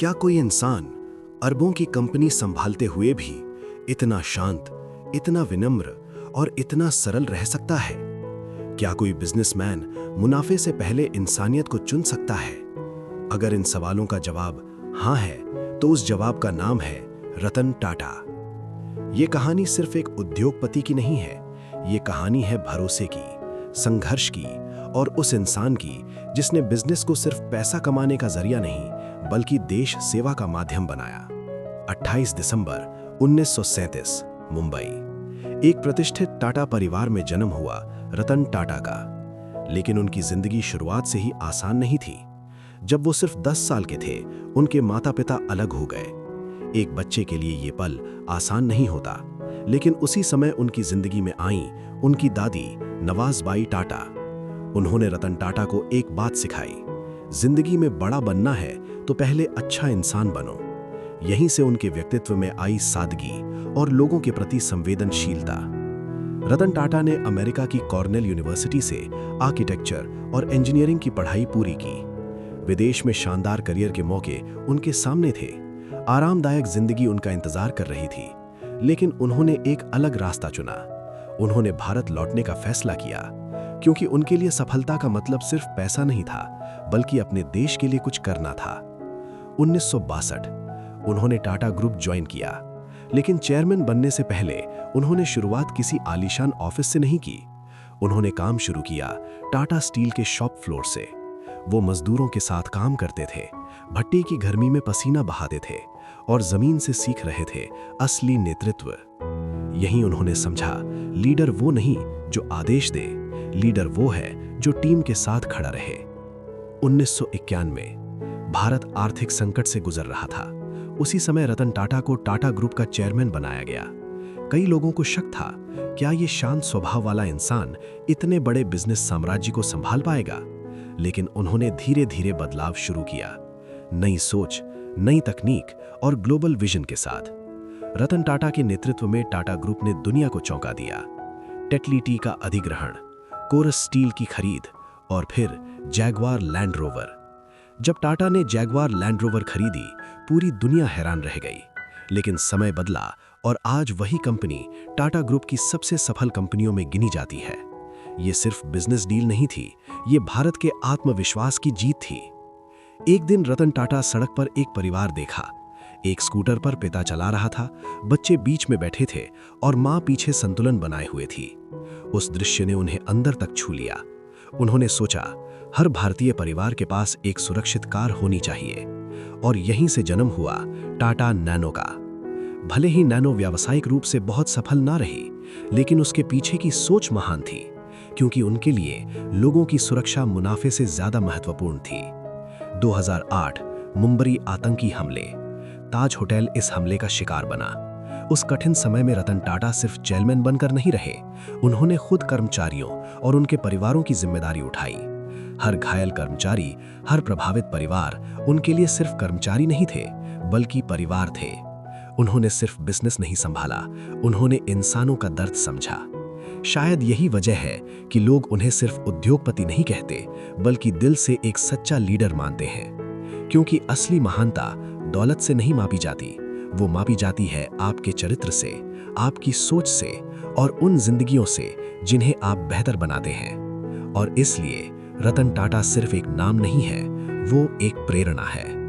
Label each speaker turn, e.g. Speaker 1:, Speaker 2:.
Speaker 1: क्या कोई इंसान अरबों की कंपनी संभालते हुए भी इतना शांत, इतना विनम्र और इतना सरल रह सकता है? क्या कोई बिजनेसमैन मुनाफे से पहले इंसानियत को चुन सकता है? अगर इन सवालों का जवाब हाँ है, तो उस जवाब का नाम है रतन टाटा। ये कहानी सिर्फ एक उद्योगपति की नहीं है, ये कहानी है भरोसे की, संघर्ष की और उस इंसान की जिसने बिजनेस को सिर्फ पैसा कमाने का जरिया नहीं, बल्कि देश सेवा का माध्यम बनाया। 28 दिसंबर 1937 मुंबई। एक प्रतिष्ठित टाटा परिवार में जन्म हुआ रतन टाटा का, लेकिन उनकी जिंदगी शुरुआत से ही आसान नहीं थी। जब वो सिर्फ 10 साल के थे, उनके माता पिता अलग हो गए। एक बच्चे के लिए ये पल आसान नहीं होता, लेकिन उसी समय उनकी जिंदगी में आई उनकी दादी नवाज़बाई टाटा। उन्होंने रतन टाटा को एक बात सिखाई, जिंदगी में बड़ा बनना है तो पहले अच्छा इंसान बनो। यहीं से उनके व्यक्तित्व में आई सादगी और लोगों के प्रति संवेदनशीलता। रतन टाटा ने अमेरिका की कॉर्नेल यूनिवर्सिटी से आर्किटेक्चर और इंजीनियरिंग की पढ़ाई पूरी की। विदेश में शानदार करियर के मौके उनके सामने थे, आरामदायक जिंदगी उनका इंतजार कर रही थी, लेकिन उन्होंने एक अलग रास्ता चुना। उन्होंने भारत लौटने का फैसला किया, क्योंकि उनके लिए सफलता का मतलब सिर्फ पैसा नहीं था, बल्कि अपने देश के लिए कुछ करना था। 1962 उन्होंने टाटा ग्रुप ज्वाइन किया, लेकिन चेयरमैन बनने से पहले उन्होंने शुरुआत किसी आलीशान ऑफिस से नहीं की। उन्होंने काम शुरू किया टाटा स्टील के शॉप फ्लोर से। वो मजदूरों के साथ काम करते थे, भट्टी की गर्मी में पसीना बहाते थे और जमीन से सीख रहे थे असली नेतृत्व। यहीं उन्होंने समझा, लीडर वो नहीं जो आदेश दे, लीडर वो है जो टीम के साथ खड़ा रहे। 1991 भारत आर्थिक संकट से गुजर रहा था। उसी समय रतन टाटा को टाटा ग्रुप का चेयरमैन बनाया गया। कई लोगों को शक था, क्या ये शांत स्वभाव वाला इंसान इतने बड़े बिजनेस साम्राज्य को संभाल पाएगा? लेकिन उन्होंने धीरे धीरे बदलाव शुरू किया, नई सोच, नई तकनीक और ग्लोबल विजन के साथ। रतन टाटा के नेतृत्व में टाटा ग्रुप ने दुनिया को चौंका दिया। टेटली टी का अधिग्रहण, कोरस स्टील की खरीद और फिर जैगवार लैंड रोवर। जब टाटा ने जैगवार लैंड रोवर खरीदी, पूरी दुनिया हैरान रह गई। लेकिन समय बदला और आज वही कंपनी टाटा ग्रुप की सबसे सफल कंपनियों में गिनी जाती है। ये सिर्फ बिजनेस डील नहीं थी, ये भारत के आत्मविश्वास की जीत थी। एक दिन रतन टाटा सड़क पर एक परिवार देखा। एक स्कूटर पर पिता चला रहा था, बच्चे बीच में बैठे थे और मां पीछे संतुलन बनाए हुए थी। उस दृश्य ने उन्हें अंदर तक छू लिया। उन्होंने सोचा, हर भारतीय परिवार के पास एक सुरक्षित कार होनी चाहिए। और यहीं से जन्म हुआ टाटा नैनो का। भले ही नैनो व्यावसायिक रूप से बहुत सफल ना रही, लेकिन उसके पीछे की सोच महान थी, क्योंकि उनके लिए लोगों की सुरक्षा मुनाफे से ज्यादा महत्वपूर्ण थी। 2008 मुंबई आतंकी हमले। ताज होटल इस हमले का शिकार बना। उस कठिन समय में रतन टाटा सिर्फ चेयरमैन बनकर नहीं रहे, उन्होंने खुद कर्मचारियों और उनके परिवारों की जिम्मेदारी उठाई। हर घायल कर्मचारी, हर प्रभावित परिवार उनके लिए सिर्फ कर्मचारी नहीं थे, बल्कि परिवार थे। उन्होंने सिर्फ बिजनेस नहीं संभाला, उन्होंने इंसानों का दर्द समझा। शायद यही वजह है कि लोग उन्हें सिर्फ उद्योगपति नहीं कहते, बल्कि दिल से एक सच्चा लीडर मानते हैं। क्योंकि असली महानता दौलत से नहीं मापी जाती, वो मापी जाती है आपके चरित्र से, आपकी सोच से और उन जिंदगियों से जिन्हें आप बेहतर बनाते हैं। और इसलिए रतन टाटा सिर्फ एक नाम नहीं है, वो एक प्रेरणा है।